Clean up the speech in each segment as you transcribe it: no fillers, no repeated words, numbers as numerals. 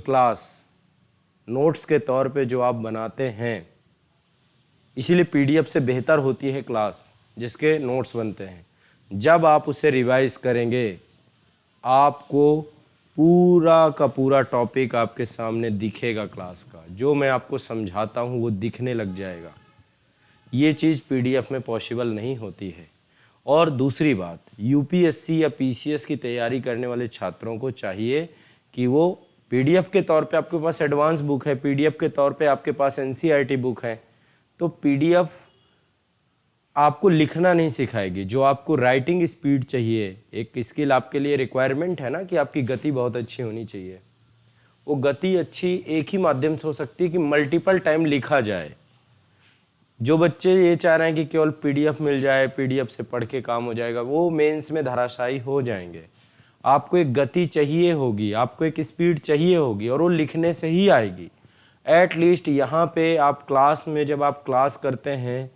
Class notes के तौर पे जो आप बनाते हैं, इसीलिए पीडीएफ से बेहतर होती है क्लास जिसके नोट्स बनते हैं। जब आप उसे रिवाइज करेंगे आपको पूरा का पूरा टॉपिक आपके सामने दिखेगा, क्लास का जो मैं आपको समझाता हूँ वो दिखने लग जाएगा। ये चीज़ पीडीएफ में पॉसिबल नहीं होती है। और दूसरी बात, यूपीएससी या पीसीएस की तैयारी करने वाले छात्रों को चाहिए कि वो पीडीएफ के तौर पे आपके पास एडवांस बुक है, पीडीएफ के तौर पे आपके पास एनसीईआरटी बुक है, तो पीडीएफ आपको लिखना नहीं सिखाएगी। जो आपको राइटिंग स्पीड चाहिए, एक स्किल आपके लिए रिक्वायरमेंट है ना कि आपकी गति बहुत अच्छी होनी चाहिए, वो गति अच्छी एक ही माध्यम से हो सकती है कि मल्टीपल टाइम लिखा जाए। जो बच्चे ये चाह रहे हैं कि केवल पीडीएफ मिल जाए, पीडीएफ से पढ़ के काम हो जाएगा, वो मेंस में धराशायी हो जाएंगे। आपको एक गति चाहिए होगी, आपको एक स्पीड चाहिए होगी, और वो लिखने से ही आएगी। एटलीस्ट यहाँ पे आप क्लास में जब आप क्लास करते हैं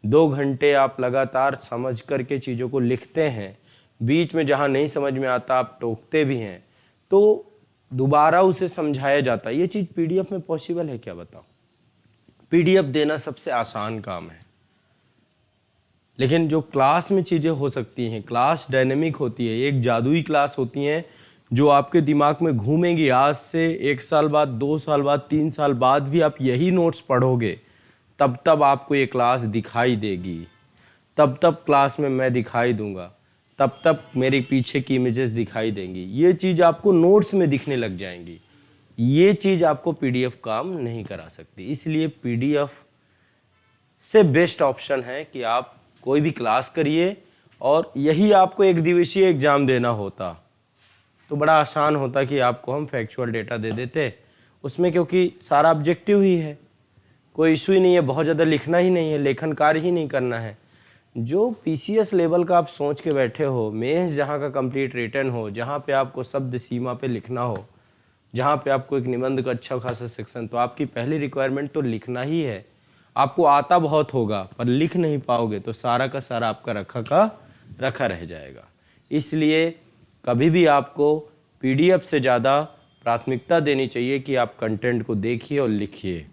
2 घंटे आप लगातार समझ करके चीज़ों को लिखते हैं, बीच में जहाँ नहीं समझ में आता आप टोकते भी हैं, तो दोबारा उसे समझाया जाता है। ये चीज़ पीडीएफ में पॉसिबल है क्या, बताओ? पीडीएफ देना सबसे आसान काम है, लेकिन जो क्लास में चीज़ें हो सकती हैं, क्लास डायनेमिक होती है, एक जादुई क्लास होती हैं जो आपके दिमाग में घूमेंगी। आज से 1 साल बाद, 2 साल बाद, 3 साल बाद भी आप यही नोट्स पढ़ोगे, तब तब आपको ये क्लास दिखाई देगी, तब तब क्लास में मैं दिखाई दूंगा, तब तब मेरे पीछे की इमेजेस दिखाई देंगी। ये चीज़ आपको नोट्स में दिखने लग जाएंगी। ये चीज़ आपको पीडीएफ काम नहीं करा सकती। इसलिए पीडीएफ से बेस्ट ऑप्शन है कि आप कोई भी क्लास करिए, और यही आपको एक दिवसीय एग्जाम देना होता तो बड़ा आसान होता कि आपको हम फैक्चुअल डेटा दे देते उसमें, क्योंकि सारा ऑब्जेक्टिव ही है, कोई इशू ही नहीं है, बहुत ज़्यादा लिखना ही नहीं है, लेखन कार्य ही नहीं करना है। जो पीसीएस लेवल का आप सोच के बैठे हो, मेंस जहाँ का कंप्लीट रिटर्न हो, जहाँ पे आपको शब्द सीमा पे लिखना हो, जहाँ पे आपको एक निबंध का अच्छा खासा सेक्शन, तो आपकी पहली रिक्वायरमेंट तो लिखना ही है। आपको आता बहुत होगा पर लिख नहीं पाओगे तो सारा का सारा आपका रखा का रखा रह जाएगा। इसलिए कभी भी आपको पीडीएफ से ज़्यादा प्राथमिकता देनी चाहिए कि आप कंटेंट को देखिए और लिखिए।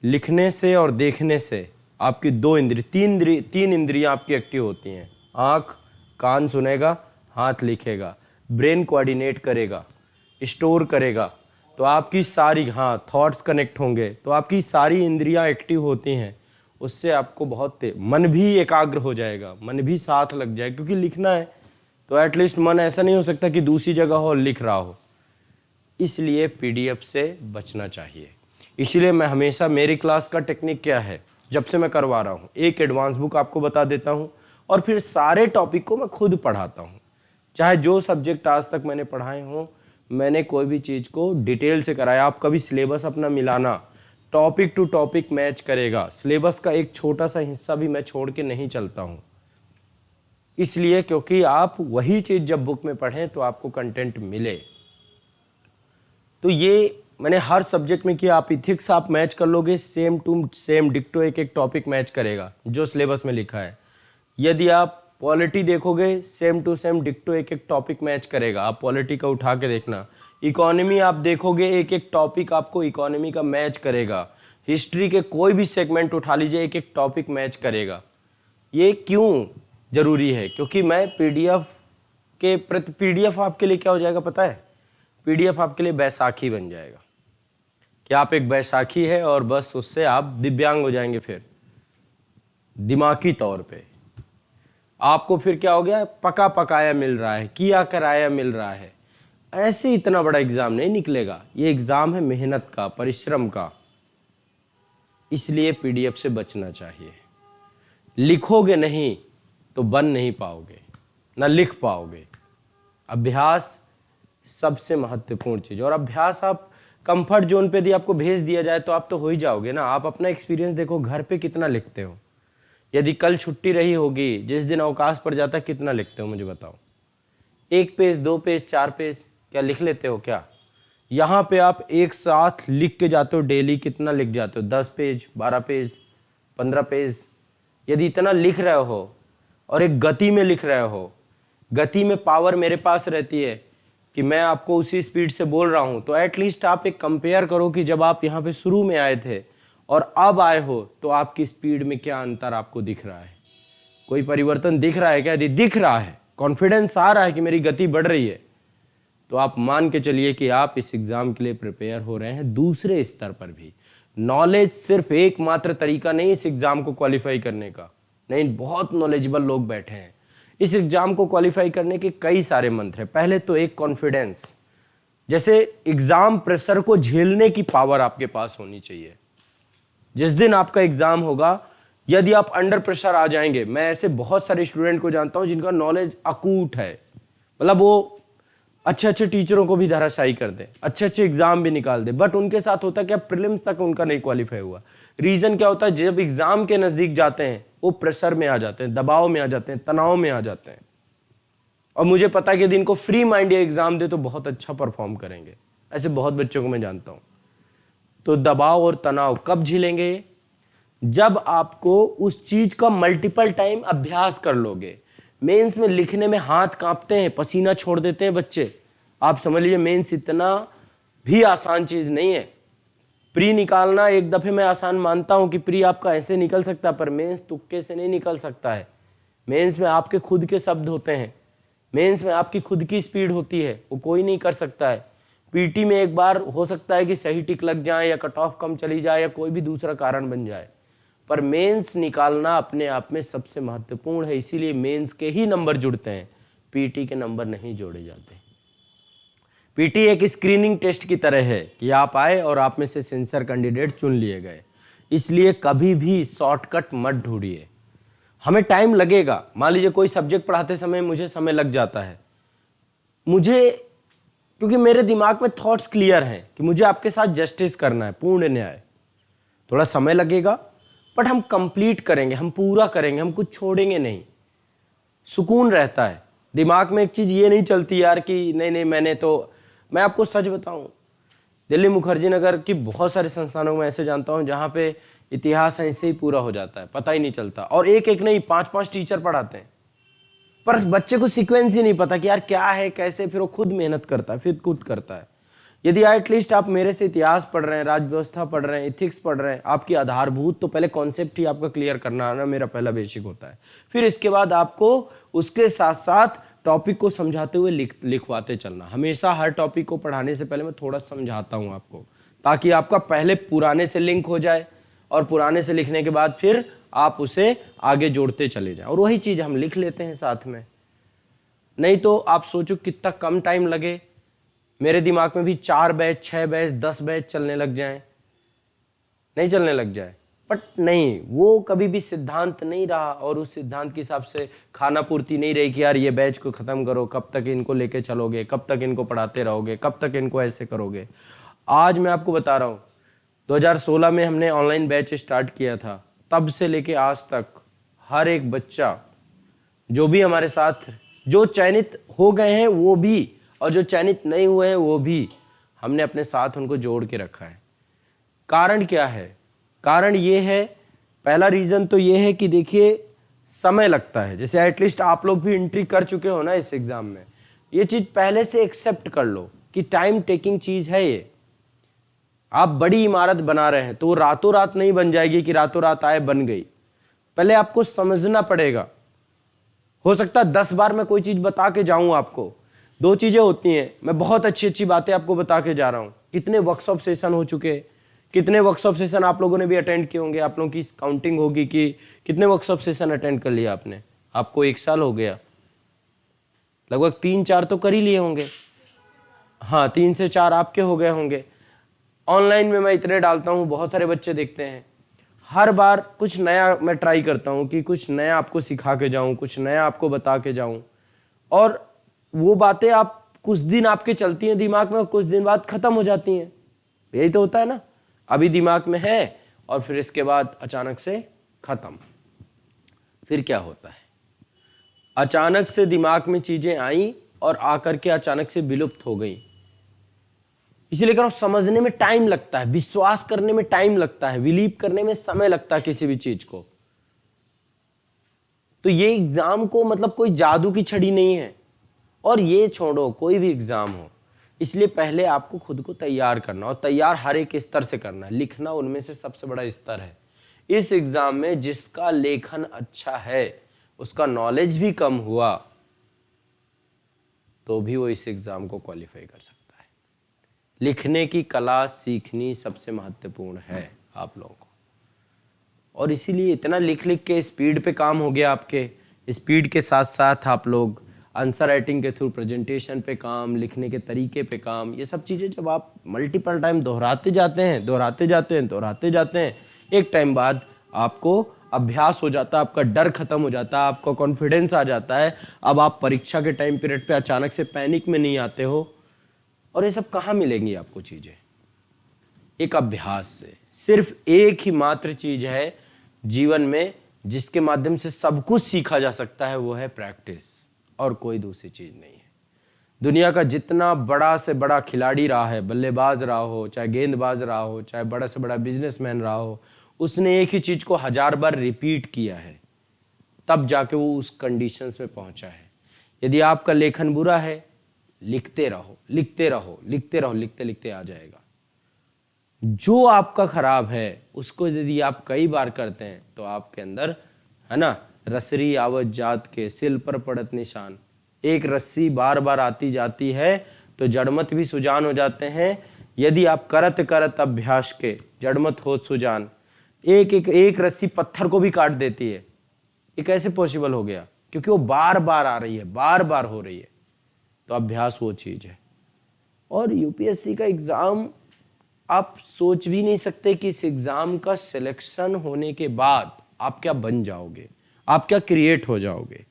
लिखने से और देखने से आपकी 2 इंद्रिय 3 इंद्रियां आपकी एक्टिव होती हैं। आँख, कान सुनेगा, हाथ लिखेगा, ब्रेन कोऑर्डिनेट करेगा, स्टोर करेगा, तो आपकी सारी थॉट्स कनेक्ट होंगे, तो आपकी सारी इंद्रियां एक्टिव होती हैं। उससे आपको बहुत मन भी एकाग्र हो जाएगा, मन भी साथ लग जाएगा, क्योंकि लिखना है तो एटलीस्ट मन ऐसा नहीं हो सकता कि दूसरी जगह हो और लिख रहा हो। इसलिए पीडीएफ से बचना चाहिए। इसीलिए मैं हमेशा, मेरी क्लास का टेक्निक क्या है, जब से मैं करवा रहा हूँ, एक एडवांस बुक आपको बता देता हूँ और फिर सारे टॉपिक को मैं खुद पढ़ाता हूँ। चाहे जो सब्जेक्ट आज तक मैंने पढ़ाए हों, मैंने कोई भी चीज़ को डिटेल से कराया। आप कभी सिलेबस अपना मिलाना, टॉपिक टू टॉपिक मैच करेगा, सिलेबस का एक छोटा सा हिस्सा भी मैं छोड़ के नहीं चलता हूँ। इसलिए क्योंकि आप वही चीज़ जब बुक में पढ़ें तो आपको कंटेंट मिले। तो ये मैंने हर सब्जेक्ट में किया। आप इथिक्स आप मैच कर लोगे, सेम टू सेम डिक्टो एक टॉपिक मैच करेगा जो सिलेबस में लिखा है। यदि आप पॉलिटी देखोगे, सेम टू सेम डिक्टो एक टॉपिक मैच करेगा। आप पॉलिटी का उठा के देखना। इकोनॉमी आप देखोगे, एक टॉपिक आपको इकोनॉमी का मैच करेगा। हिस्ट्री के कोई भी सेगमेंट उठा लीजिए, एक टॉपिक मैच करेगा। ये क्यों जरूरी है? क्योंकि मैं पीडीएफ आपके लिए क्या हो जाएगा पता है? पीडीएफ आपके लिए बैसाखी बन जाएगा कि आप एक बैसाखी है और बस उससे आप दिव्यांग हो जाएंगे। फिर दिमागी तौर पे आपको फिर क्या हो गया, पका पकाया मिल रहा है, किया कराया मिल रहा है। ऐसे इतना बड़ा एग्जाम नहीं निकलेगा। ये एग्जाम है मेहनत का, परिश्रम का। इसलिए पीडीएफ से बचना चाहिए। लिखोगे नहीं तो बन नहीं पाओगे, ना लिख पाओगे। अभ्यास सबसे महत्वपूर्ण चीज। और अभ्यास आप कंफर्ट जोन पे यदि आपको भेज दिया जाए तो आप तो हो ही जाओगे ना। आप अपना एक्सपीरियंस देखो, घर पे कितना लिखते हो। यदि कल छुट्टी रही होगी, जिस दिन अवकाश पड़ जाता है, कितना लिखते हो मुझे बताओ? 1 पेज, 2 पेज, 4 पेज क्या लिख लेते हो क्या? यहाँ पे आप एक साथ लिख के जाते हो डेली, कितना लिख जाते हो? 10 पेज, 12 पेज, 15 पेज। यदि इतना लिख रहे हो और एक गति में लिख रहे हो, गति में पावर मेरे पास रहती है। कि मैं आपको उसी स्पीड से बोल रहा हूं, तो एटलीस्ट आप एक कंपेयर करो कि जब आप यहाँ पे शुरू में आए थे और अब आए हो तो आपकी स्पीड में क्या अंतर आपको दिख रहा है। कोई परिवर्तन दिख रहा है क्या? यदि दिख रहा है, कॉन्फिडेंस आ रहा है कि मेरी गति बढ़ रही है, तो आप मान के चलिए कि आप इस एग्जाम के लिए प्रिपेयर हो रहे हैं दूसरे स्तर पर भी। नॉलेज सिर्फ एकमात्र तरीका नहीं इस एग्जाम को क्वालिफाई करने का, नहीं, बहुत नॉलेजेबल लोग बैठे हैं। इस एग्जाम को क्वालिफाई करने के कई सारे मंत्र हैं। पहले तो एक कॉन्फिडेंस, जैसे एग्जाम प्रेशर को झेलने की पावर आपके पास होनी चाहिए। जिस दिन आपका एग्जाम होगा, यदि आप अंडर प्रेशर आ जाएंगे, मैं ऐसे बहुत सारे स्टूडेंट को जानता हूं जिनका नॉलेज अकूट है, मतलब वो अच्छे अच्छे टीचरों को भी धराशायी कर दे, अच्छे अच्छे एग्जाम भी निकाल दे, बट उनके साथ होता क्या, प्रीलिम्स तक उनका नहीं क्वालिफाई हुआ। रीजन क्या होता है? जब एग्जाम के नजदीक जाते हैं वो प्रेशर में आ जाते हैं, दबाव में आ जाते हैं, तनाव में आ जाते हैं। और मुझे पता है कि यदि इनको फ्री माइंड ये एग्जाम दे तो बहुत अच्छा परफॉर्म करेंगे। ऐसे बहुत बच्चों को मैं जानता हूं। तो दबाव और तनाव कब झेलेंगे? जब आपको उस चीज का मल्टीपल टाइम अभ्यास कर लोगे। मेंस में लिखने में हाथ कांपते हैं, पसीना छोड़ देते हैं बच्चे। आप समझ लीजिए मेंस इतना भी आसान चीज नहीं है। प्री निकालना एक दफे मैं आसान मानता हूं कि प्री आपका ऐसे निकल सकता है, पर मेंस तुक्के से नहीं निकल सकता है। मेंस में आपके खुद के शब्द होते हैं, मेंस में आपकी खुद की स्पीड होती है, वो कोई नहीं कर सकता है। पीटी में एक बार हो सकता है कि सही टिक लग जाए या कट ऑफ कम चली जाए या कोई भी दूसरा कारण बन जाए, पर मेंस निकालना अपने आप में सबसे महत्वपूर्ण है। इसीलिए मेंस के ही नंबर जुड़ते हैं, पीटी के नंबर नहीं जोड़े जाते। पीटी एक स्क्रीनिंग टेस्ट की तरह है कि आप आए और आप में से सिंसियर कैंडिडेट चुन लिए गए। इसलिए कभी भी शॉर्टकट मत ढूंढिए। हमें टाइम लगेगा। मान लीजिए कोई सब्जेक्ट पढ़ाते समय मुझे समय लग जाता है, क्योंकि मेरे दिमाग में थॉट्स क्लियर हैं कि मुझे आपके साथ जस्टिस करना है, पूर्ण न्याय। थोड़ा समय लगेगा बट हम कंप्लीट करेंगे, हम पूरा करेंगे, हम कुछ छोड़ेंगे नहीं। सुकून रहता है दिमाग में। एक चीज ये नहीं चलती यार कि नहीं मैं आपको सच बताऊं, दिल्ली मुखर्जी नगर की बहुत सारे संस्थानों में ऐसे जानता हूं जहां पे इतिहास ऐसे ही पूरा हो जाता है, पता ही नहीं चलता। और एक एक नहीं, 5-5 टीचर पढ़ाते हैं, पर बच्चे को सीक्वेंस ही नहीं पता कि यार क्या है कैसे, फिर वो खुद मेहनत करता है, फिर खुद करता है। यदि एटलीस्ट आप मेरे से इतिहास पढ़ रहे हैं, राज व्यवस्था पढ़ रहे हैं, इथिक्स पढ़ रहे हैं, आपकी आधारभूत तो पहले कॉन्सेप्ट ही आपका क्लियर करना आना मेरा पहला बेसिक होता है। फिर इसके बाद आपको उसके साथ साथ टॉपिक को समझाते हुए लिखवाते चलना। हमेशा हर टॉपिक को पढ़ाने से पहले मैं थोड़ा समझाता हूं आपको, ताकि आपका पहले पुराने से लिंक हो जाए और पुराने से लिखने के बाद फिर आप उसे आगे जोड़ते चले जाएं। और वही चीज हम लिख लेते हैं साथ में। नहीं तो आप सोचो कितना कम टाइम लगे, मेरे दिमाग में भी 4 बैच, 6 बैच, 10 बैच चलने लग जाएं, नहीं चलने लग जाए। बट नहीं, वो कभी भी सिद्धांत नहीं रहा और उस सिद्धांत के हिसाब से खाना पूर्ति नहीं रही कि यार ये बैच को खत्म करो, कब तक इनको लेके चलोगे, कब तक इनको पढ़ाते रहोगे, कब तक इनको ऐसे करोगे। आज मैं आपको बता रहा हूँ, 2016 में हमने ऑनलाइन बैच स्टार्ट किया था, तब से लेके आज तक हर एक बच्चा जो भी हमारे साथ, जो चयनित हो गए हैं वो भी और जो चयनित नहीं हुए हैं वो भी, हमने अपने साथ उनको जोड़ के रखा है। कारण क्या है? कारण ये है, पहला रीजन तो ये है कि देखिए समय लगता है। जैसे एटलीस्ट आप लोग भी एंट्री कर चुके हो ना इस एग्जाम में, ये चीज पहले से एक्सेप्ट कर लो कि टाइम टेकिंग चीज है ये। आप बड़ी इमारत बना रहे हैं तो वो रातों रात नहीं बन जाएगी कि रातों रात आए बन गई। पहले आपको समझना पड़ेगा। हो सकता है 10 बार मैं कोई चीज बता के जाऊं आपको। 2 चीजें होती हैं, मैं बहुत अच्छी अच्छी बातें आपको बता के जा रहा हूं। कितने वर्कशॉप सेशन हो चुके, कितने वर्कशॉप सेशन आप लोगों ने भी अटेंड किए होंगे। आप लोगों की काउंटिंग होगी कि कितने वर्कशॉप सेशन अटेंड कर लिया आपने। आपको 1 साल हो गया, लगभग 3-4 तो कर ही लिए होंगे। हाँ, 3 से 4 आपके हो गए होंगे। ऑनलाइन में मैं इतने डालता हूँ, बहुत सारे बच्चे देखते हैं। हर बार कुछ नया मैं ट्राई करता हूँ कि कुछ नया आपको सिखा के जाऊँ, कुछ नया आपको बता के जाऊँ। और वो बातें आप कुछ दिन आपके चलती हैं दिमाग में और कुछ दिन बाद खत्म हो जाती हैं। यही तो होता है ना, अभी दिमाग में है और फिर इसके बाद अचानक से खत्म। फिर क्या होता है? अचानक से दिमाग में चीजें आई और आकर के अचानक से विलुप्त हो गई। इसीलिए कह रहा हूं, समझने में टाइम लगता है, विश्वास करने में टाइम लगता है, बिलीव करने में समय लगता है किसी भी चीज को। तो ये एग्जाम को मतलब कोई जादू की छड़ी नहीं है। और ये छोड़ो, कोई भी एग्ज़ाम हो, इसलिए पहले आपको खुद को तैयार करना, और तैयार हर एक स्तर से करना है। लिखना उनमें से सबसे बड़ा स्तर है। इस एग्ज़ाम में जिसका लेखन अच्छा है, उसका नॉलेज भी कम हुआ, तो भी वो इस एग्ज़ाम को क्वालिफाई कर सकता है। लिखने की कला सीखनी सबसे महत्वपूर्ण है आप लोगों को, और इसीलिए इतना लिख लिख के स्पीड पे काम हो गया आपके। स्पीड के साथ साथ आप लोग आंसर राइटिंग के थ्रू प्रेजेंटेशन पे काम, लिखने के तरीके पे काम, ये सब चीज़ें जब आप मल्टीपल टाइम दोहराते जाते हैं, एक टाइम बाद आपको अभ्यास हो जाता है, आपका डर खत्म हो जाता है, आपका कॉन्फिडेंस आ जाता है। अब आप परीक्षा के टाइम पीरियड पे अचानक से पैनिक में नहीं आते हो। और ये सब कहाँ मिलेंगी आपको चीज़ें? एक अभ्यास से। सिर्फ एक ही मात्र चीज़ है जीवन में जिसके माध्यम से सब कुछ सीखा जा सकता है, वो है प्रैक्टिस, और कोई दूसरी चीज़ नहीं है। दुनिया का जितना बड़ा से बड़ा खिलाड़ी रहा है, बल्लेबाज रहा हो, चाहे गेंदबाज रहा हो, चाहे बड़ा से बड़ा बिजनेसमैन रहा हो, उसने एक ही चीज़ को 1000 बार रिपीट किया है, तब जाके वो उस कंडीशंस में पहुंचा है। यदि आपका लेखन बुरा है, लिखते रहो, लिखते रहो, लिखते रहो, लिखते लिखते आ जाएगा। जो आपका खराब है उसको यदि आप कई बार करते हैं तो आपके अंदर, है ना, रसरी आवत जात के सिल पर पड़त निशान। एक रस्सी बार बार आती जाती है तो जड़मत भी सुजान हो जाते हैं। यदि आप करत करत अभ्यास के जड़मत हो सुजान, एक रस्सी पत्थर को भी काट देती है। ये कैसे पॉसिबल हो गया? क्योंकि वो बार बार आ रही है, बार बार हो रही है। तो अभ्यास वो चीज है। और यूपीएससी का एग्जाम, आप सोच भी नहीं सकते कि इस एग्जाम का सिलेक्शन होने के बाद आप क्या बन जाओगे, आप क्या क्रिएट हो जाओगे।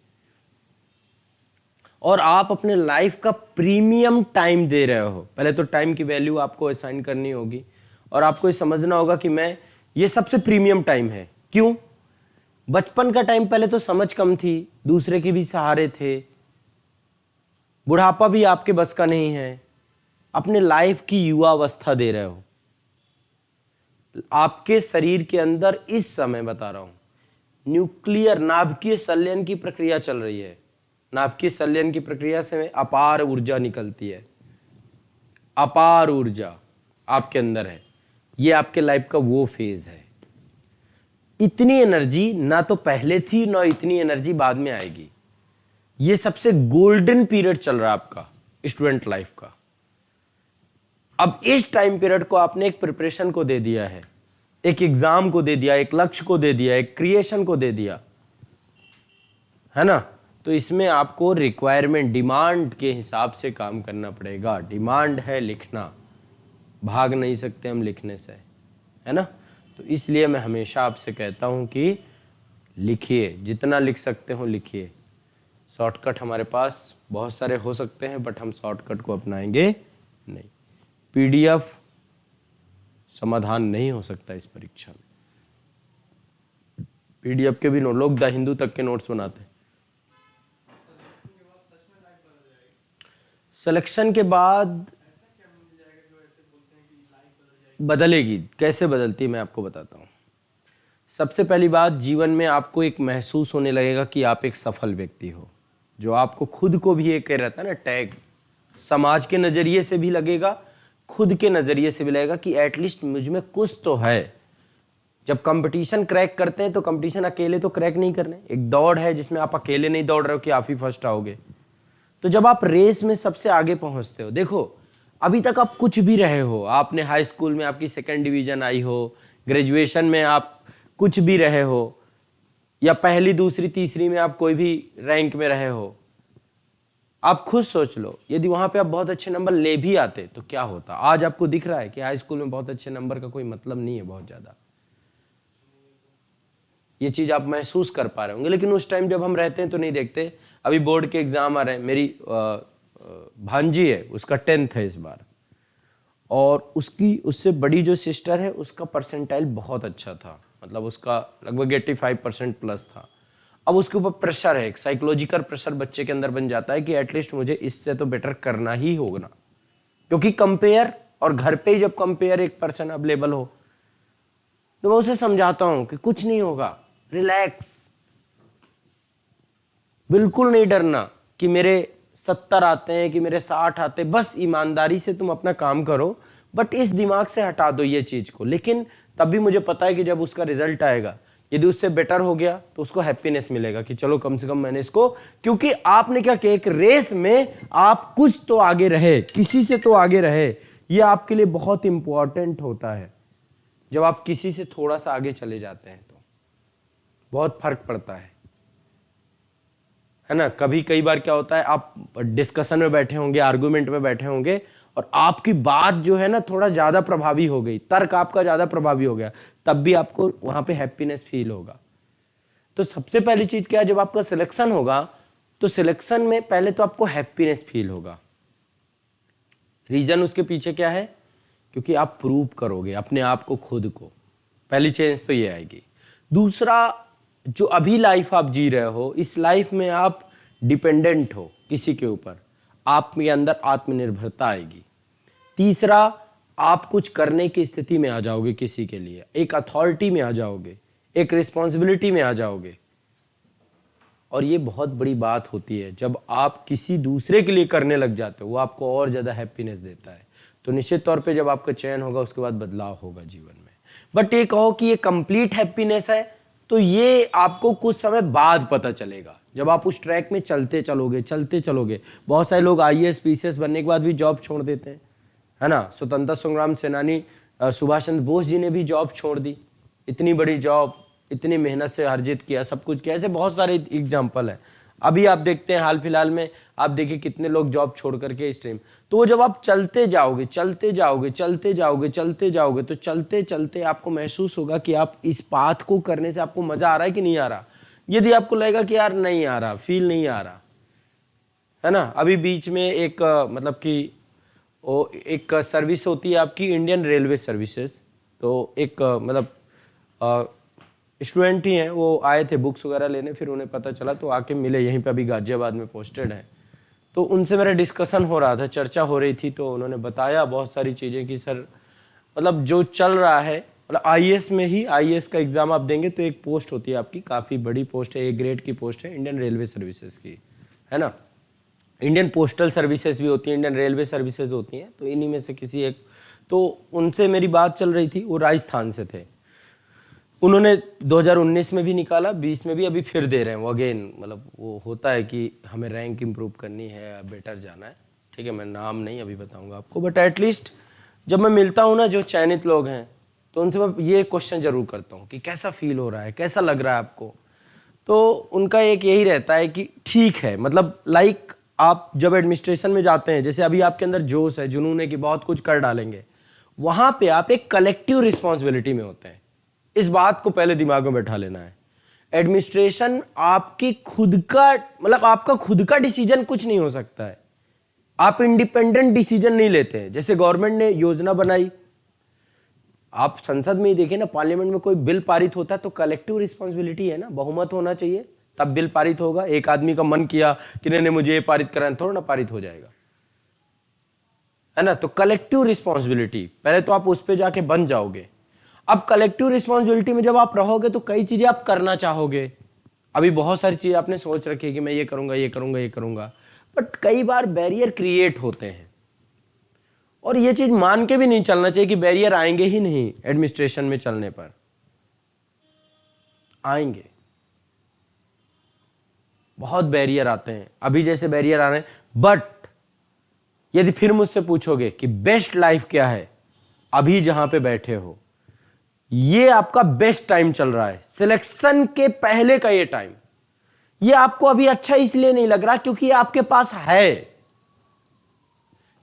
और आप अपने लाइफ का प्रीमियम टाइम दे रहे हो। पहले तो टाइम की वैल्यू आपको असाइन करनी होगी, और आपको ये समझना होगा कि मैं, ये सबसे प्रीमियम टाइम है। क्यों? बचपन का टाइम पहले तो समझ कम थी, दूसरे के भी सहारे थे, बुढ़ापा भी आपके बस का नहीं है, अपने लाइफ की युवा अवस्था दे रहे हो। आपके शरीर के अंदर इस समय, बता रहा हूं, न्यूक्लियर नाभिकीय संलयन की प्रक्रिया चल रही है। नाभिकीय संलयन की प्रक्रिया से अपार ऊर्जा निकलती है, अपार ऊर्जा आपके अंदर है। ये आपके लाइफ का वो फेज है। इतनी एनर्जी ना तो पहले थी, ना इतनी एनर्जी बाद में आएगी। ये सबसे गोल्डन पीरियड चल रहा है आपका स्टूडेंट लाइफ का। अब इस टाइम पीरियड को आपने एक प्रिपरेशन को दे दिया है, एक एग्जाम को दे दिया, एक लक्ष्य को दे दिया, एक क्रिएशन को दे दिया, है ना। तो इसमें आपको रिक्वायरमेंट, डिमांड के हिसाब से काम करना पड़ेगा। डिमांड है लिखना, भाग नहीं सकते हम लिखने से, है ना। तो इसलिए मैं हमेशा आपसे कहता हूं कि लिखिए, जितना लिख सकते हो लिखिए। शॉर्टकट हमारे पास बहुत सारे हो सकते हैं, बट हम शॉर्टकट को अपनाएंगे नहीं। पीडीएफ समाधान नहीं हो सकता इस परीक्षा में। पीडीएफ के भी नोट, लोग द हिंदू तक के नोट्स बनाते हैं। सिलेक्शन के बाद बदलेगी। कैसे बदलती है मैं आपको बताता हूँ। सबसे पहली बात, जीवन में आपको एक महसूस होने लगेगा कि आप एक सफल व्यक्ति हो, जो आपको खुद को भी एक रहता है ना टैग, समाज के नज़रिए से भी लगेगा, खुद के नज़रिए से भी लगेगा कि एटलीस्ट मुझ में कुछ तो है। जब कंपटीशन क्रैक करते हैं तो कंपटीशन अकेले तो क्रैक नहीं करने, एक दौड़ है जिसमें आप अकेले नहीं दौड़ रहे हो कि आप ही फर्स्ट आओगे। तो जब आप रेस में सबसे आगे पहुंचते हो, देखो अभी तक आप कुछ भी रहे हो, आपने हाई स्कूल में आपकी 2nd डिवीजन आई हो, ग्रेजुएशन में आप कुछ भी रहे हो, या पहली दूसरी तीसरी में आप कोई भी रैंक में रहे हो, आप खुद सोच लो यदि वहां पे आप बहुत अच्छे नंबर ले भी आते तो क्या होता। आज आपको दिख रहा है कि हाई स्कूल में बहुत अच्छे नंबर का कोई मतलब नहीं है बहुत ज्यादा, ये चीज आप महसूस कर पा रहे होंगे। लेकिन उस टाइम जब हम रहते हैं तो नहीं देखते। अभी बोर्ड के एग्जाम आ रहे हैं, मेरी भांजी है, उसका 10th है इस बार, और उसकी उससे बड़ी जो सिस्टर है उसका परसेंटाइल बहुत अच्छा था, मतलब उसका लगभग 85% प्लस था। अब उसके ऊपर प्रेशर है, एक साइकोलॉजिकल प्रेशर बच्चे के अंदर बन जाता है कि एटलीस्ट मुझे इससे तो बेटर करना ही होगा, क्योंकि कंपेयर, और घर पे ही जब कंपेयर एक पर्सन अवेलेबल हो, तो मैं उसे समझाता हूं कि कुछ नहीं होगा, रिलैक्स, बिल्कुल नहीं डरना कि मेरे 70 आते हैं कि मेरे 60 आते हैं, बस ईमानदारी से तुम अपना काम करो, बट इस दिमाग से हटा दो ये चीज को। लेकिन तब भी मुझे पता है कि जब उसका रिजल्ट आएगा, यदि उससे बेटर हो गया तो उसको हैप्पीनेस मिलेगा कि चलो कम से कम मैंने इसको, क्योंकि आपने क्या किया, एक रेस में आप कुछ तो आगे रहे, किसी से तो आगे रहे। ये आपके लिए बहुत इंपॉर्टेंट होता है। जब आप किसी से थोड़ा सा आगे चले जाते हैं तो बहुत फर्क पड़ता है ना। कभी कई बार क्या होता है, आप डिस्कशन में बैठे होंगे, आर्गुमेंट में बैठे होंगे, और आपकी बात जो है ना थोड़ा ज्यादा प्रभावी हो गई, तर्क आपका ज्यादा प्रभावी हो गया, तब भी आपको वहां पे हैप्पीनेस फील होगा। तो सबसे पहली चीज क्या है, जब आपका सिलेक्शन होगा तो सिलेक्शन में पहले तो आपको हैप्पीनेस फील होगा। रीजन उसके पीछे क्या है, क्योंकि आप प्रूव करोगे अपने आप को, खुद को। पहली चेंज तो ये आएगी। दूसरा, जो अभी लाइफ आप जी रहे हो, इस लाइफ में आप डिपेंडेंट हो किसी के ऊपर, आप में अंदर आत्मनिर्भरता आएगी। तीसरा, आप कुछ करने की स्थिति में आ जाओगे किसी के लिए, एक अथॉरिटी में आ जाओगे, एक रिस्पॉन्सिबिलिटी में आ जाओगे। और ये बहुत बड़ी बात होती है, जब आप किसी दूसरे के लिए करने लग जाते हो, वो आपको और ज्यादा हैप्पीनेस देता है। तो निश्चित तौर पे जब आपका चयन होगा, उसके बाद बदलाव होगा जीवन में। बट ये कहो कि ये कंप्लीट हैप्पीनेस है, तो ये आपको कुछ समय बाद पता चलेगा, जब आप उस ट्रैक में चलते चलोगे। बहुत सारे लोग आईएएस पीसीएस बनने के बाद भी जॉब छोड़ देते हैं, है ना। स्वतंत्रता संग्राम सेनानी सुभाष चंद्र बोस जी ने भी जॉब छोड़ दी, इतनी बड़ी जॉब, इतनी मेहनत से अर्जित किया, सब कुछ किया। ऐसे बहुत सारे एग्जाम्पल है। अभी आप देखते हैं हाल फिलहाल में, आप देखिए कितने लोग जॉब छोड़ करके इस टाइम। तो वो जब आप चलते जाओगे तो चलते चलते आपको महसूस होगा कि आप इस पाथ को करने से आपको मजा आ रहा है कि नहीं आ रहा। यदि आपको लगेगा कि यार नहीं आ रहा, फील नहीं आ रहा, है ना। अभी बीच में एक मतलब कि वो एक सर्विस होती है आपकी, इंडियन रेलवे सर्विसेज। तो एक मतलब स्टूडेंट ही हैं, वो आए थे बुक्स वगैरह लेने, फिर उन्हें पता चला तो आके मिले, यहीं पे अभी गाजियाबाद में पोस्टेड है। तो उनसे मेरा डिस्कशन हो रहा था, चर्चा हो रही थी। तो उन्होंने बताया बहुत सारी चीज़ें कि सर मतलब जो चल रहा है, मतलब आईएएस में ही, आईएएस का एग्जाम आप देंगे तो एक पोस्ट होती है आपकी, काफ़ी बड़ी पोस्ट है, ए ग्रेड की पोस्ट है, इंडियन रेलवे सर्विसेज की, है ना। इंडियन पोस्टल सर्विसेज भी होती है, इंडियन रेलवे सर्विसेज होती हैं, तो इन्हीं में से किसी एक। तो उनसे मेरी बात चल रही थी, वो राजस्थान से थे। उन्होंने 2019 में भी निकाला, 20 में भी, अभी फिर दे रहे हैं वो अगेन। मतलब वो होता है कि हमें रैंक इंप्रूव करनी है, बेटर जाना है, ठीक है। मैं नाम नहीं अभी बताऊंगा आपको, बट एटलीस्ट जब मैं मिलता हूँ ना जो चयनित लोग हैं, तो उनसे मैं ये क्वेश्चन जरूर करता हूँ कि कैसा फील हो रहा है, कैसा लग रहा है आपको। तो उनका एक यही रहता है कि ठीक है, मतलब लाइक आप जब एडमिनिस्ट्रेशन में जाते हैं, जैसे अभी आपके अंदर जोश है, जुनून है कि बहुत कुछ कर डालेंगे, वहां पे आप एक कलेक्टिव रिस्पॉन्सिबिलिटी में होते हैं। इस बात को पहले दिमाग में बैठा लेना है। एडमिनिस्ट्रेशन आपकी खुद का, मतलब आपका खुद का डिसीजन कुछ नहीं हो सकता है, आप इंडिपेंडेंट डिसीजन नहीं लेते हैं। जैसे गवर्नमेंट ने योजना बनाई, आप संसद में ही देखिए ना, पार्लियामेंट में कोई बिल पारित होता है तो कलेक्टिव रिस्पॉन्सिबिलिटी है ना, बहुमत होना चाहिए तब बिल पारित होगा। एक आदमी का मन किया कि नहीं मुझे ये पारित कराना, थोड़ा ना पारित हो जाएगा, है ना। तो कलेक्टिव रिस्पॉन्सिबिलिटी, पहले तो आप उस पर जाके बन जाओगे। अब कलेक्टिव रिस्पॉन्सिबिलिटी में जब आप रहोगे तो कई चीजें आप करना चाहोगे। अभी बहुत सारी चीजें आपने सोच रखी है कि मैं ये करूंगा, ये करूंगा, ये करूंगा, बट कई बार बैरियर क्रिएट होते हैं। और ये चीज मान के भी नहीं चलना चाहिए कि बैरियर आएंगे ही नहीं, एडमिनिस्ट्रेशन में चलने पर आएंगे, बहुत बैरियर आते हैं। अभी जैसे बैरियर आ रहे हैं, बट यदि फिर मुझसे पूछोगे कि बेस्ट लाइफ क्या है, अभी जहां पे बैठे हो, ये आपका बेस्ट टाइम चल रहा है, सिलेक्शन के पहले का ये टाइम। ये आपको अभी अच्छा इसलिए नहीं लग रहा क्योंकि ये आपके पास है।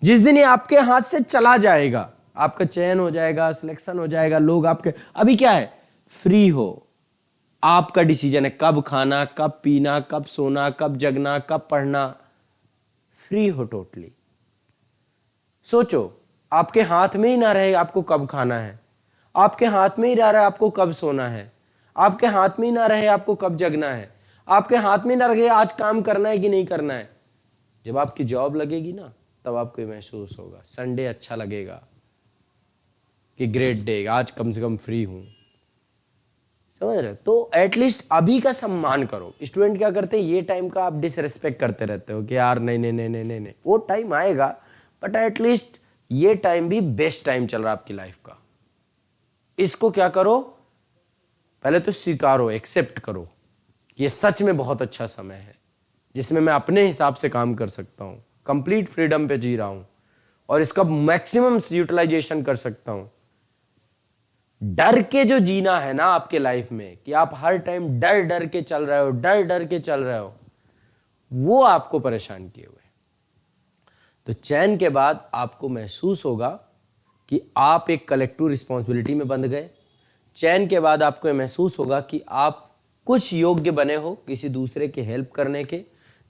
जिस दिन ये आपके हाथ से चला जाएगा, आपका चयन हो जाएगा, सिलेक्शन हो जाएगा, लोग आपके, अभी क्या है, फ्री हो, आपका डिसीजन है कब खाना, कब पीना, कब सोना, कब जगना, कब पढ़ना, फ्री हो टोटली। सोचो, आपके हाथ में ही ना रहे आपको कब खाना है, आपके हाथ में ही ना रहे आपको कब सोना है, आपके हाथ में ही ना रहे आपको कब जगना है, आपके हाथ में ना रहे आज काम करना है कि नहीं करना है। जब आपकी जॉब लगेगी ना, तब आपको महसूस होगा, संडे अच्छा लगेगा कि ग्रेट डे, आज कम से कम फ्री हूं। समझ रहे हो? तो एटलीस्ट अभी का सम्मान करो। स्टूडेंट क्या करते हैं, ये टाइम का आप डिसरिस्पेक्ट करते रहते हो कि यार नहीं नहीं नहीं नहीं नहीं नहीं, वो टाइम आएगा, बट एटलीस्ट ये टाइम भी बेस्ट टाइम चल रहा है आपकी लाइफ का। इसको क्या करो, पहले तो स्वीकारो, एक्सेप्ट करो, ये सच में बहुत अच्छा समय है जिसमें मैं अपने हिसाब से काम कर सकता हूं, कंप्लीट फ्रीडम पे जी रहा हूं और इसका मैक्सिमम यूटिलाइजेशन कर सकता हूं। डर के जो जीना है ना आपके लाइफ में, कि आप हर टाइम डर डर के चल रहे हो, डर डर के चल रहे हो, वो आपको परेशान किए हुए। तो चैन के बाद आपको महसूस होगा कि आप एक कलेक्टिव रिस्पॉन्सिबिलिटी में बंध गए। चैन के बाद आपको यह महसूस होगा कि आप कुछ योग्य बने हो किसी दूसरे की हेल्प करने के।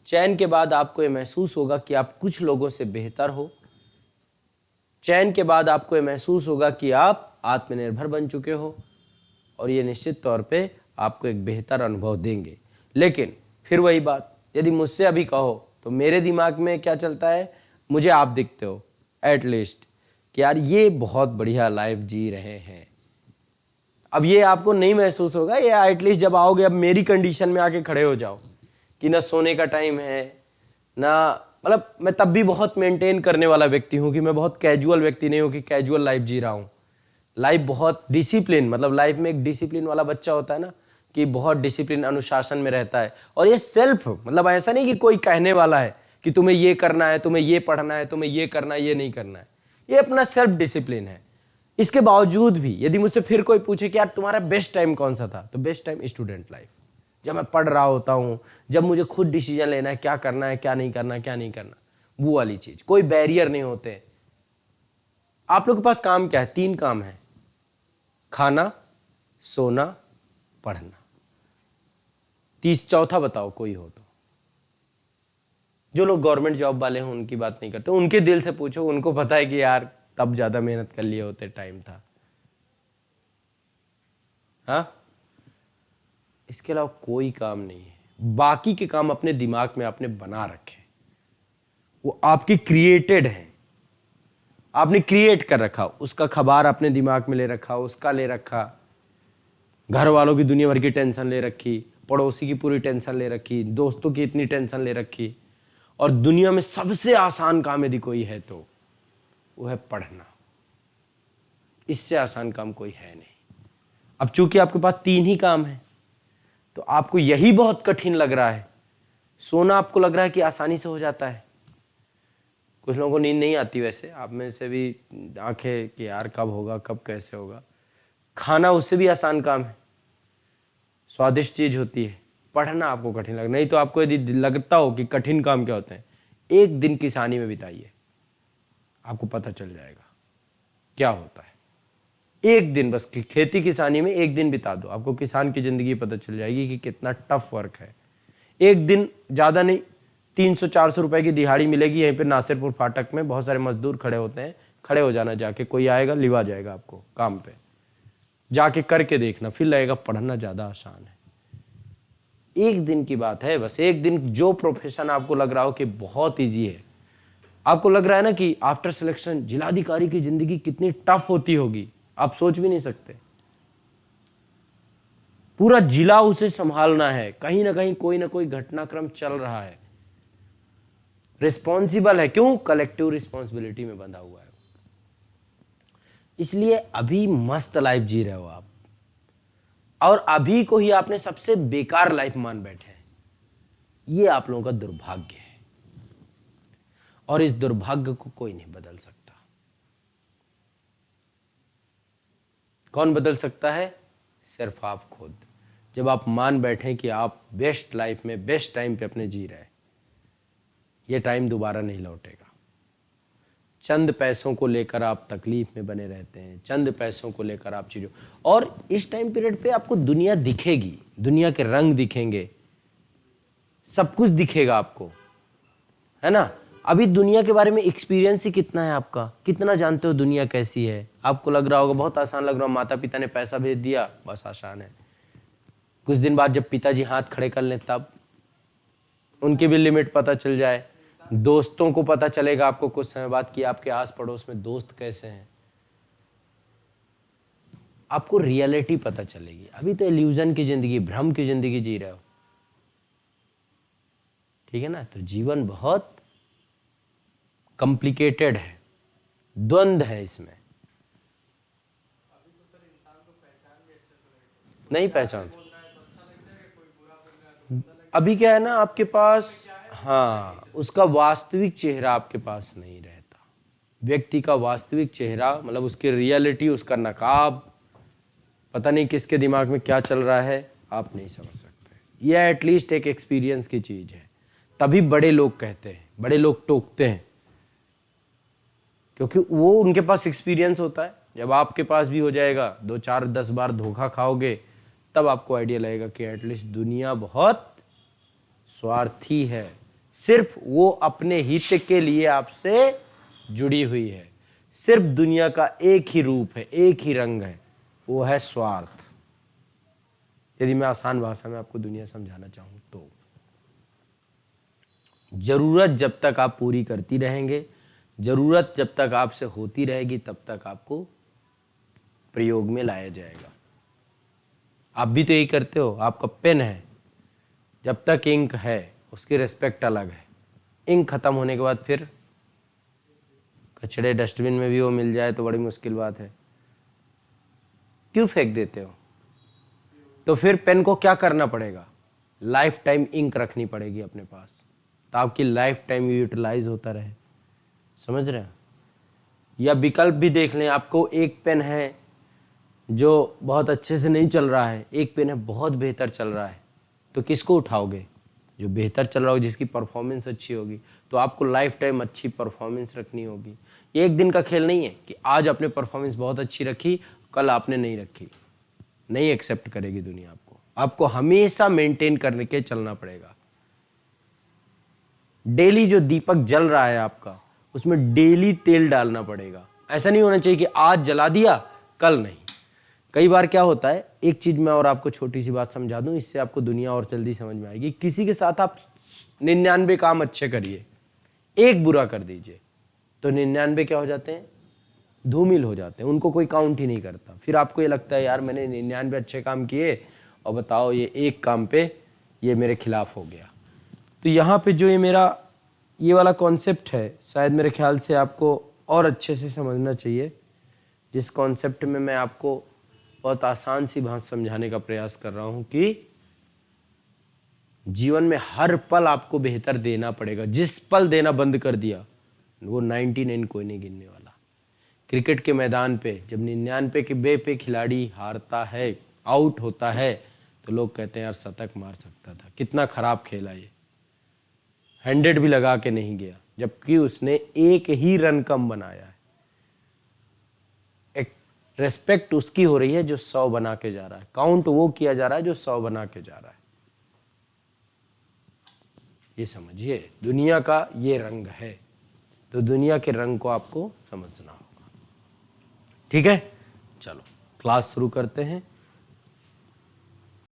चैन के बाद आपको यह महसूस होगा कि आप कुछ लोगों से बेहतर हो। चैन के बाद आपको यह महसूस होगा कि आप आत्मनिर्भर बन चुके हो, और ये निश्चित तौर पे आपको एक बेहतर अनुभव देंगे। लेकिन फिर वही बात, यदि मुझसे अभी कहो तो मेरे दिमाग में क्या चलता है, मुझे आप दिखते हो एटलीस्ट कि यार ये बहुत बढ़िया लाइफ जी रहे हैं। अब ये आपको नहीं महसूस होगा, ये एटलीस्ट जब आओगे, अब मेरी कंडीशन में आके खड़े हो जाओ कि ना सोने का टाइम है ना, मतलब मैं तब भी बहुत मेंटेन करने वाला व्यक्ति हूं कि मैं बहुत कैजुअल व्यक्ति नहीं हूं कि कैजुअल लाइफ जी रहा हूं। लाइफ बहुत डिसिप्लिन, मतलब लाइफ में एक डिसिप्लिन वाला बच्चा होता है ना, कि बहुत डिसिप्लिन अनुशासन में रहता है। और ये सेल्फ, मतलब ऐसा नहीं कि कोई कहने वाला है कि तुम्हें ये करना है, तुम्हें ये पढ़ना है, तुम्हें ये करना है, ये नहीं करना है। ये अपना सेल्फ डिसिप्लिन है। इसके बावजूद भी यदि मुझसे फिर कोई पूछे कि यार तुम्हारा बेस्ट टाइम कौन सा था, तो बेस्ट टाइम स्टूडेंट लाइफ, जब मैं पढ़ रहा होता हूँ, जब मुझे खुद डिसीजन लेना है क्या करना है, क्या नहीं करना, क्या नहीं करना, वो वाली चीज। कोई बैरियर नहीं होते। आप लोग के पास काम क्या है? 3 काम है, खाना, सोना, पढ़ना। चौथा बताओ कोई हो तो। जो लोग गवर्नमेंट जॉब वाले हैं उनकी बात नहीं करते, उनके दिल से पूछो, उनको पता है कि यार तब ज्यादा मेहनत कर लिए होते, टाइम था। हाँ, इसके अलावा कोई काम नहीं है। बाकी के काम अपने दिमाग में आपने बना रखे, वो आपके क्रिएटेड हैं, आपने क्रिएट कर रखा। उसका खबर अपने दिमाग में ले रखा, उसका ले रखा, घर वालों की दुनिया भर की टेंशन ले रखी, पड़ोसी की पूरी टेंशन ले रखी, दोस्तों की इतनी टेंशन ले रखी। और दुनिया में सबसे आसान काम यदि कोई है तो वो है पढ़ना। इससे आसान काम कोई है नहीं। अब चूंकि आपके पास 3 ही काम है, तो आपको यही बहुत कठिन लग रहा है। सोना आपको लग रहा है कि आसानी से हो जाता है। कुछ लोगों को नींद नहीं आती, वैसे आप में से भी आंखें कि यार कब होगा, कब कैसे होगा। खाना उससे भी आसान काम है, स्वादिष्ट चीज होती है। पढ़ना आपको कठिन लग, नहीं तो आपको यदि लगता हो कि कठिन काम क्या होते हैं, एक दिन किसानी में बिताइए, आपको पता चल जाएगा क्या होता है। एक दिन बस खेती किसानी में एक दिन बिता दो, आपको किसान की जिंदगी पता चल जाएगी कि कितना टफ वर्क है। एक दिन, ज्यादा नहीं, 300-400 रुपए की दिहाड़ी मिलेगी। यहीं पे नासिरपुर फाटक में बहुत सारे मजदूर खड़े होते हैं, खड़े हो जाना जाके, कोई आएगा लिवा जाएगा आपको काम पे, जाके करके देखना, फिर लगेगा पढ़ना ज्यादा आसान है। एक दिन की बात है बस। एक दिन जो प्रोफेशन आपको लग रहा हो कि बहुत इजी है, आपको लग रहा है ना कि आफ्टर सिलेक्शन जिलाधिकारी की जिंदगी कितनी टफ होती होगी, आप सोच भी नहीं सकते। पूरा जिला उसे संभालना है, कहीं ना कोई घटनाक्रम चल रहा है, रिस्पॉन्सिबल है। क्यों? कलेक्टिव रिस्पॉन्सिबिलिटी में बंधा हुआ है। इसलिए अभी मस्त लाइफ जी रहे हो आप, और अभी को ही आपने सबसे बेकार लाइफ मान बैठे हैं। ये आप लोगों का दुर्भाग्य है, और इस दुर्भाग्य को कोई नहीं बदल सकता। कौन बदल सकता है? सिर्फ आप खुद। जब आप मान बैठे कि आप बेस्ट लाइफ में बेस्ट टाइम पे अपने जी रहे, ये टाइम दोबारा नहीं लौटेगा। चंद पैसों को लेकर आप तकलीफ में बने रहते हैं, चंद पैसों को लेकर आप चीजों, और इस टाइम पीरियड पे आपको दुनिया दिखेगी, दुनिया के रंग दिखेंगे, सब कुछ दिखेगा आपको, है ना। अभी दुनिया के बारे में एक्सपीरियंस ही कितना है आपका, कितना जानते हो दुनिया कैसी है। आपको लग रहा होगा बहुत आसान लग रहा हो, माता पिता ने पैसा भेज दिया बस आसान है। कुछ दिन बाद जब पिताजी हाथ खड़े कर लें, तब उनकी भी लिमिट पता चल जाए। दोस्तों को पता चलेगा आपको कुछ समय बाद कि आपके आस पड़ोस में दोस्त कैसे हैं। आपको रियलिटी पता चलेगी। अभी तो इल्यूजन की जिंदगी, भ्रम की जिंदगी जी रहे हो, ठीक है ना। तो जीवन बहुत कॉम्प्लिकेटेड है, द्वंद्व है इसमें। नहीं पहचान सकते। अभी क्या है ना आपके पास, हाँ, उसका वास्तविक चेहरा आपके पास नहीं रहता। व्यक्ति का वास्तविक चेहरा मतलब उसकी रियलिटी, उसका नकाब, पता नहीं किसके दिमाग में क्या चल रहा है, आप नहीं समझ सकते। यह एटलीस्ट एक एक्सपीरियंस की चीज है। तभी बड़े लोग कहते हैं, बड़े लोग टोकते हैं, क्योंकि वो उनके पास एक्सपीरियंस होता है। जब आपके पास भी हो जाएगा, 2 4 10 बार धोखा खाओगे, तब आपको आइडिया लगेगा कि एटलीस्ट दुनिया बहुत स्वार्थी है। सिर्फ वो अपने हित के लिए आपसे जुड़ी हुई है। सिर्फ दुनिया का एक ही रूप है, एक ही रंग है, वो है स्वार्थ। यदि मैं आसान भाषा में आपको दुनिया समझाना चाहूं तो जरूरत जब तक आप पूरी करती रहेंगे, जरूरत जब तक आपसे होती रहेगी, तब तक आपको प्रयोग में लाया जाएगा। आप भी तो यही करते हो। आपका पेन है, जब तक इंक है उसकी रिस्पेक्ट अलग है। इंक खत्म होने के बाद फिर कचड़े डस्टबिन में भी वो मिल जाए तो बड़ी मुश्किल बात है, क्यों फेंक देते हो? तो फिर पेन को क्या करना पड़ेगा? लाइफ टाइम इंक रखनी पड़ेगी अपने पास, तो आपकी लाइफ टाइम यूटिलाइज होता रहे। समझ रहे हैं? या विकल्प भी देख लें, आपको एक पेन है जो बहुत अच्छे से नहीं चल रहा है, एक पेन है बहुत बेहतर चल रहा है, तो किसको उठाओगे? जो बेहतर चल रहा हो, जिसकी परफॉर्मेंस अच्छी होगी। तो आपको लाइफ टाइम अच्छी परफॉर्मेंस रखनी होगी। ये एक दिन का खेल नहीं है कि आज आपने परफॉर्मेंस बहुत अच्छी रखी, कल आपने नहीं रखी। नहीं एक्सेप्ट करेगी दुनिया आपको। आपको हमेशा मेंटेन करने के चलना पड़ेगा। डेली जो दीपक जल रहा है आपका, उसमें डेली तेल डालना पड़ेगा। ऐसा नहीं होना चाहिए कि आज जला दिया कल नहीं। कई बार क्या होता है, एक चीज मैं और आपको छोटी सी बात समझा दूं, इससे आपको दुनिया और जल्दी समझ में आएगी। किसी के साथ आप 99 काम अच्छे करिए, एक बुरा कर दीजिए, तो 99 क्या हो जाते हैं? धूमिल हो जाते हैं, उनको कोई काउंट ही नहीं करता। फिर आपको ये लगता है यार मैंने 99 अच्छे काम किए, और बताओ ये एक काम पे ये मेरे खिलाफ हो गया। तो यहाँ पे जो ये मेरा ये वाला कॉन्सेप्ट है, शायद मेरे ख्याल से आपको और अच्छे से समझना चाहिए, जिस कॉन्सेप्ट में मैं आपको बहुत आसान सी भाषा समझाने का प्रयास कर रहा हूं कि जीवन में हर पल आपको बेहतर देना पड़ेगा। जिस पल देना बंद कर दिया, वो 99 कोई नहीं गिनने वाला। क्रिकेट के मैदान पे जब 99 के बे पे खिलाड़ी हारता है, आउट होता है, तो लोग कहते हैं यार शतक मार सकता था, कितना खराब खेला ये, 100 भी लगा के नहीं गया, जबकि उसने एक ही रन कम बनाया है। एक रेस्पेक्ट उसकी हो रही है जो 100 बना के जा रहा है, काउंट वो किया जा रहा है जो 100 बना के जा रहा है। ये समझिए, दुनिया का ये रंग है। तो दुनिया के रंग को आपको समझना होगा। ठीक है, चलो क्लास शुरू करते हैं।